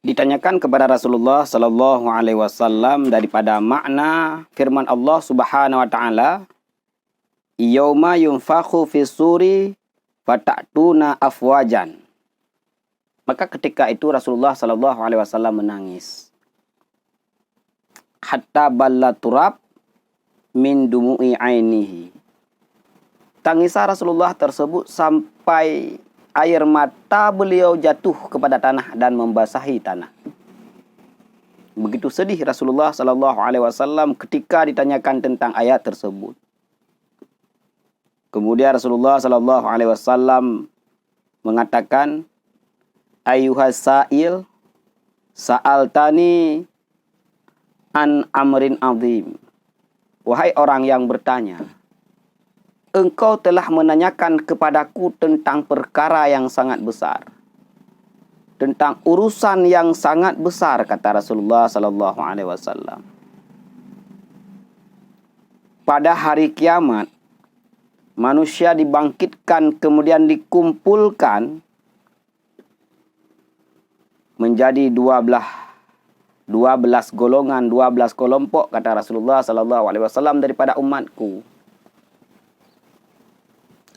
Ditanyakan kepada Rasulullah sallallahu alaihi wasallam daripada makna firman Allah Subhanahu wa taala, yauma yunfakhu fis suri fata'tuna afwajan. Maka ketika itu Rasulullah sallallahu alaihi wasallam menangis. Hatta balla turab min dumu'i ainihi. Tangisan Rasulullah tersebut sampai air mata beliau jatuh kepada tanah dan membasahi tanah. Begitu sedih Rasulullah sallallahu alaihi wasallam ketika ditanyakan tentang ayat tersebut. Kemudian Rasulullah sallallahu alaihi wasallam mengatakan, ayyuhas sa'il sa'altani an amrin azim. Wahai orang yang bertanya, engkau telah menanyakan kepadaku tentang perkara yang sangat besar. Tentang urusan yang sangat besar, kata Rasulullah sallallahu alaihi wasallam. Pada hari kiamat, manusia dibangkitkan kemudian dikumpulkan menjadi 12 golongan, 12 kelompok, kata Rasulullah sallallahu alaihi wasallam, daripada umatku.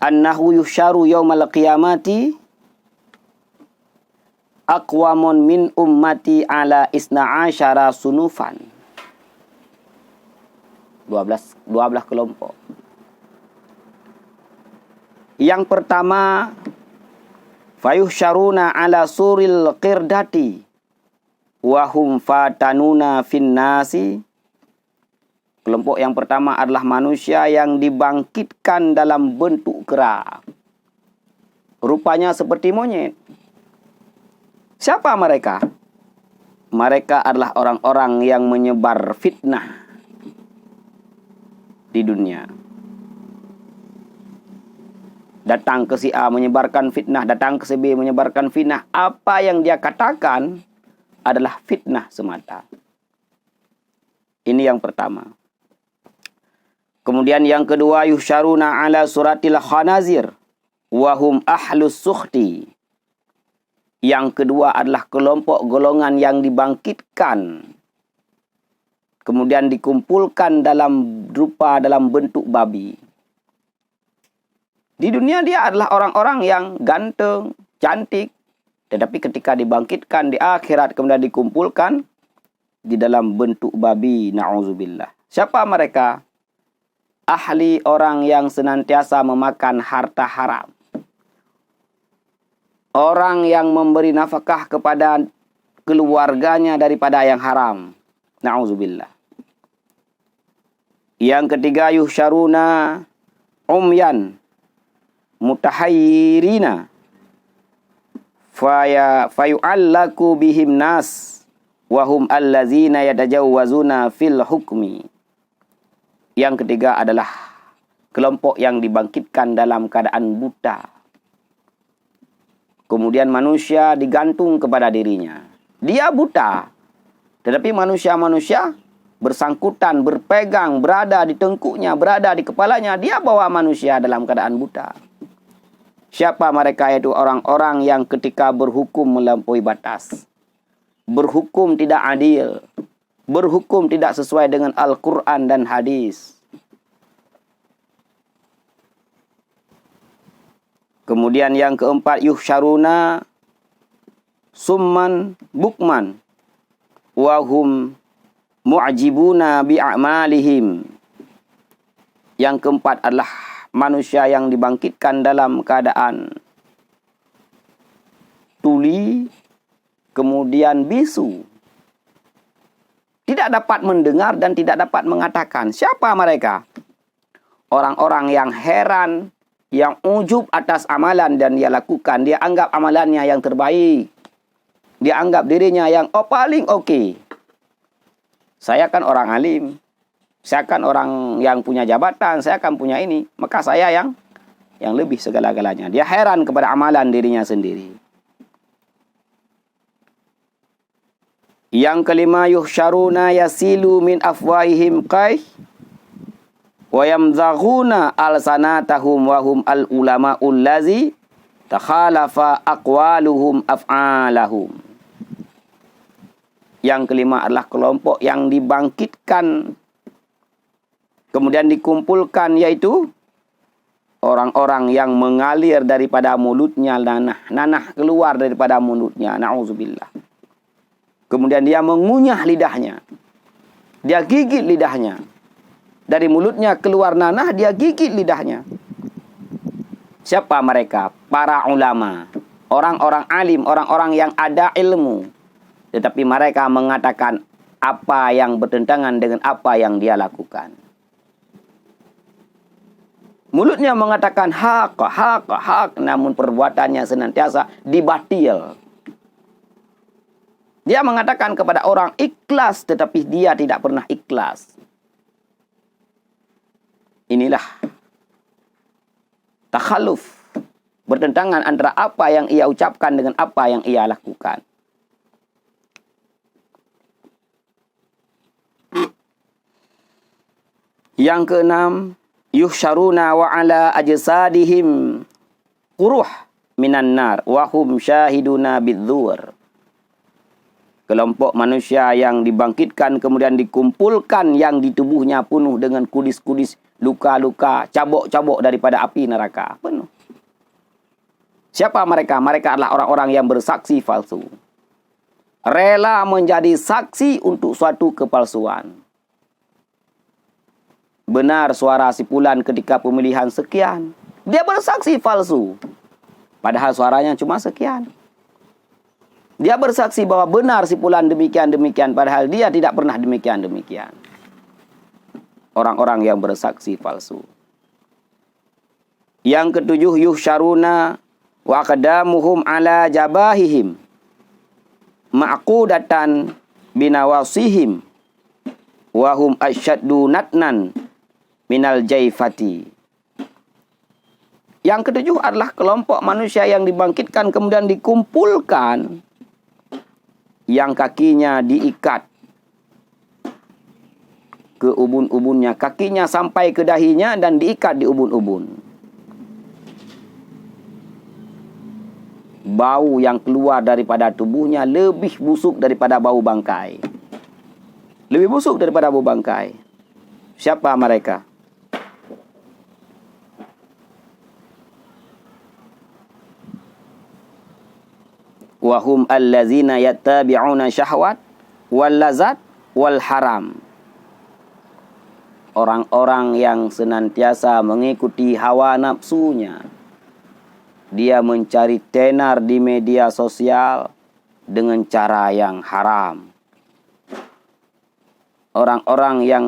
Annahu yusharu yaumal qiyamati aqwamun min ummati ala isna asyara sunufan. 12 kelompok. Yang pertama, fayuhsyaruna ala suril qirdati wa hum fatanuna finnasi. Kelompok yang pertama adalah manusia yang dibangkitkan dalam bentuk kera. Rupanya seperti monyet. Siapa mereka? Mereka adalah orang-orang yang menyebar fitnah di dunia. Datang ke si A menyebarkan fitnah, datang ke si B menyebarkan fitnah. Apa yang dia katakan adalah fitnah semata. Ini yang pertama. Kemudian yang kedua, yusyaruna ala suratil khanazir wahum ahlus sukhti. Yang kedua adalah kelompok golongan yang dibangkitkan kemudian dikumpulkan dalam bentuk babi. Di dunia dia adalah orang-orang yang ganteng, cantik, tetapi ketika dibangkitkan di akhirat kemudian dikumpulkan di dalam bentuk babi, na'udzubillah. Siapa mereka? Ahli orang yang senantiasa memakan harta haram. Orang yang memberi nafkah kepada keluarganya daripada yang haram. Na'udzubillah. Yang ketiga, yuhsyaruna umyan mutahayyirina fayu'allaku bihim nas wahum allazina yatajawwazuna fil hukmi. Yang ketiga adalah kelompok yang dibangkitkan dalam keadaan buta. Kemudian manusia digantung kepada dirinya. Dia buta. Tetapi manusia-manusia bersangkutan, berpegang, berada di tengkuknya, berada di kepalanya. Dia bawa manusia dalam keadaan buta. Siapa mereka? Yaitu orang-orang yang ketika berhukum melampaui batas. Berhukum tidak adil. Berhukum tidak sesuai dengan Al-Quran dan hadis. Kemudian yang keempat, yuhsyaruna summan bukman wahum mu'jibuna bi'amalihim. Yang keempat adalah manusia yang dibangkitkan dalam keadaan tuli, kemudian bisu. Tidak dapat mendengar dan tidak dapat mengatakan. Siapa mereka? Orang-orang yang heran, yang ujub atas amalan dan dia lakukan. Dia anggap amalannya yang terbaik. Dia anggap dirinya yang paling oke. Saya kan orang alim. Saya kan orang yang punya jabatan. Saya kan punya ini. Maka saya yang lebih segala-galanya. Dia heran kepada amalan dirinya sendiri. Yang kelima, yuhsyaruna yasilu min afwahihim qaih wa yamzaghuna alsanatahum wa hum al ulama'ul lazi takhalafa aqwaluhum af'alahum. Yang kelima adalah kelompok yang dibangkitkan kemudian dikumpulkan, yaitu orang-orang yang mengalir daripada mulutnya nanah. Nanah keluar daripada mulutnya. Na'udzubillah. Kemudian dia mengunyah lidahnya. Dia gigit lidahnya. Dari mulutnya keluar nanah, dia gigit lidahnya. Siapa mereka? Para ulama. Orang-orang alim, orang-orang yang ada ilmu. Tetapi mereka mengatakan apa yang bertentangan dengan apa yang dia lakukan. Mulutnya mengatakan hak, hak, hak, namun perbuatannya senantiasa dibatil. Dia mengatakan kepada orang ikhlas, tetapi dia tidak pernah ikhlas. Inilah takhaluf, bertentangan antara apa yang ia ucapkan dengan apa yang ia lakukan. Yang keenam, yuhsyaruna wa ala ajsadihim quruh minan nar wa hum syahiduna bidzur. Kelompok manusia yang dibangkitkan kemudian dikumpulkan yang di tubuhnya penuh dengan kudis-kudis, luka-luka, cabok-cabok daripada api neraka. Penuh. Siapa mereka? Mereka adalah orang-orang yang bersaksi palsu. Rela menjadi saksi untuk suatu kepalsuan. Benar suara si Fulan ketika pemilihan sekian. Dia bersaksi palsu. Padahal suaranya cuma sekian. Dia bersaksi bahwa benar si Fulan demikian-demikian. Padahal dia tidak pernah demikian-demikian. Orang-orang yang bersaksi palsu. Yang ketujuh, yuhsyaruna wa aqdamuhum ala jabahihim ma'qudatan binawasihim wa hum asyaddu natnan minal jaifati. Yang ketujuh adalah kelompok manusia yang dibangkitkan kemudian dikumpulkan, yang kakinya diikat ke ubun-ubunnya, kakinya sampai ke dahinya dan diikat di ubun-ubun. Bau yang keluar daripada tubuhnya lebih busuk daripada bau bangkai. Lebih busuk daripada bau bangkai. Siapa mereka? Wahum allazina yattabi'una syahwat wal lazat wal haram. Orang-orang yang senantiasa mengikuti hawa nafsunya. Dia mencari tenar di media sosial dengan cara yang haram. Orang-orang yang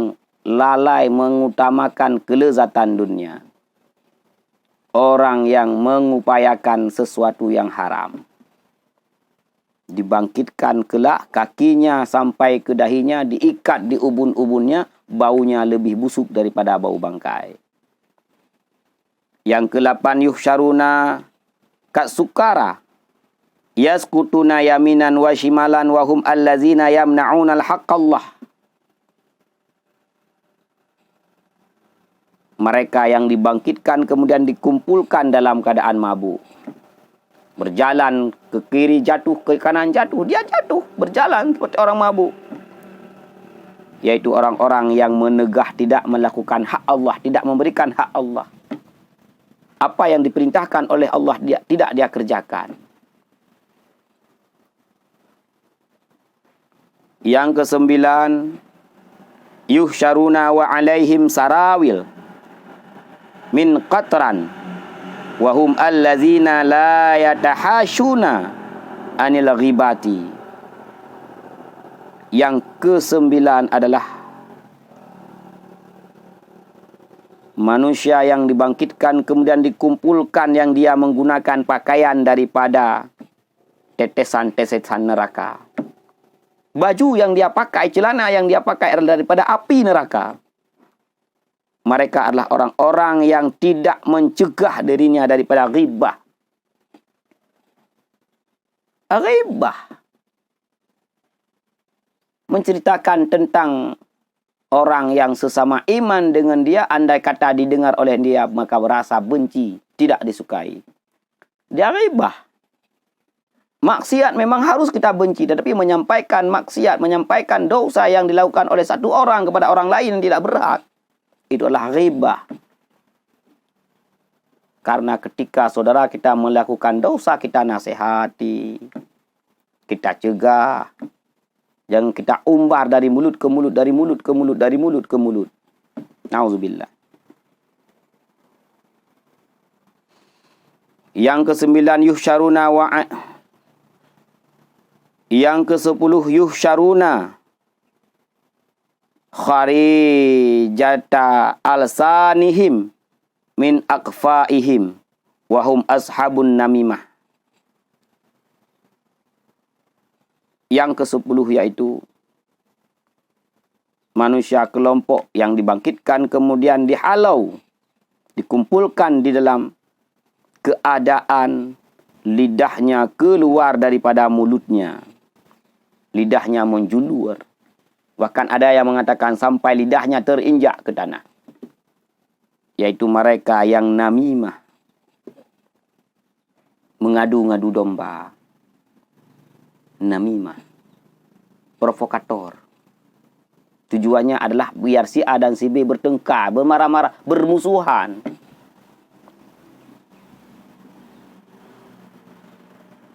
lalai mengutamakan kelezatan dunia. Orang yang mengupayakan sesuatu yang haram. Dibangkitkan kelak, kakinya sampai ke dahinya, diikat di ubun-ubunnya, baunya lebih busuk daripada bau bangkai. Yang ke-8, yuhsyaruna katsukara yaskutuna yaminan wa shimalan wa hum allazina yamna'una al-haqqallah. Mereka yang dibangkitkan kemudian dikumpulkan dalam keadaan mabuk. Berjalan ke kiri jatuh, ke kanan jatuh. Dia jatuh, berjalan seperti orang mabuk. Yaitu orang-orang yang menegah tidak melakukan hak Allah, tidak memberikan hak Allah. Apa yang diperintahkan oleh Allah tidak dia kerjakan. Yang ke-9, yuhsyaruna wa alaihim sarawil min qatran wa hum allazina la yatahashuna anil ghibati. Yang ke-9 adalah manusia yang dibangkitkan kemudian dikumpulkan yang dia menggunakan pakaian daripada tetesan-tetesan neraka. Baju yang dia pakai, celana yang dia pakai adalah daripada api neraka. Mereka adalah orang-orang yang tidak mencegah dirinya daripada ghibah. Ghibah menceritakan tentang orang yang sesama iman dengan dia, andai kata didengar oleh dia, maka berasa benci, tidak disukai. Dia ghibah. Maksiat memang harus kita benci, tetapi menyampaikan maksiat, menyampaikan dosa yang dilakukan oleh satu orang kepada orang lain yang tidak berhak, itu adalah ghibah. Karena ketika saudara kita melakukan dosa, kita nasihati, kita cegah. Jangan kita umbar dari mulut ke mulut, dari mulut ke mulut, dari mulut ke mulut. Nauzubillah. Yang ke-9, Yang ke-10, yuhsyaruna kharijata alsanihim min aqfaihim wahum ashabun namimah. Yang ke-10 yaitu manusia kelompok yang dibangkitkan kemudian dihalau, dikumpulkan di dalam keadaan lidahnya keluar daripada mulutnya. Lidahnya menjulur. Bahkan ada yang mengatakan sampai lidahnya terinjak ke tanah. Yaitu mereka yang namimah. Mengadu-ngadu domba. Namimah. Provokator. Tujuannya adalah biar si A dan si B bertengkar, bermarah-marah, bermusuhan.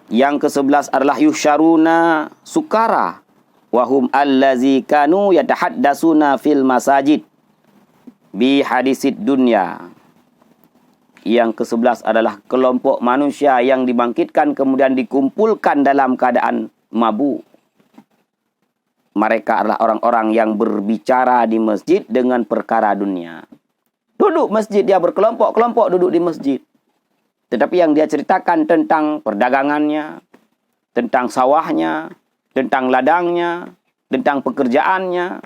Yang ke-11 adalah yusyaruna sukara wahum allazi kanu yatahaddasuna fil masajid bi hadisid dunya. Yang ke-11 adalah kelompok manusia yang dibangkitkan kemudian dikumpulkan dalam keadaan mabuk. Mereka adalah orang-orang yang berbicara di masjid dengan perkara dunia. Duduk masjid, dia berkelompok-kelompok duduk di masjid. Tetapi yang dia ceritakan tentang perdagangannya, tentang sawahnya, tentang ladangnya, tentang pekerjaannya.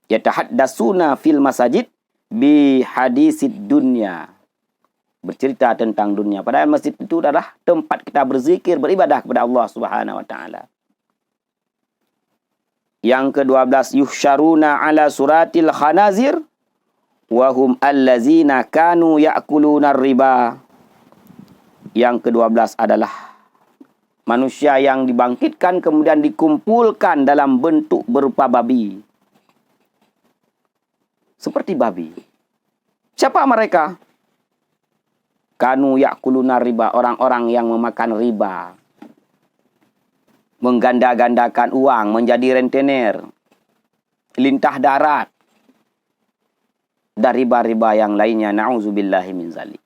Yatahaddasuna fil masajid bi hadisid dunya. Bercerita tentang dunia. Padahal masjid itu adalah tempat kita berzikir, beribadah kepada Allah Subhanahu wa taala. Yang ke-12, yuhsyaruna ala suratil khanazir wahum allazina kanu ya'kuluna riba. Yang ke-12 adalah manusia yang dibangkitkan kemudian dikumpulkan dalam bentuk berupa babi. Seperti babi. Siapa mereka? Kanu ya'kuluna riba, orang-orang yang memakan riba. Mengganda-gandakan uang menjadi rentenir. Lintah darat. Dan riba-riba yang lainnya, na'udzubillahi min zalik.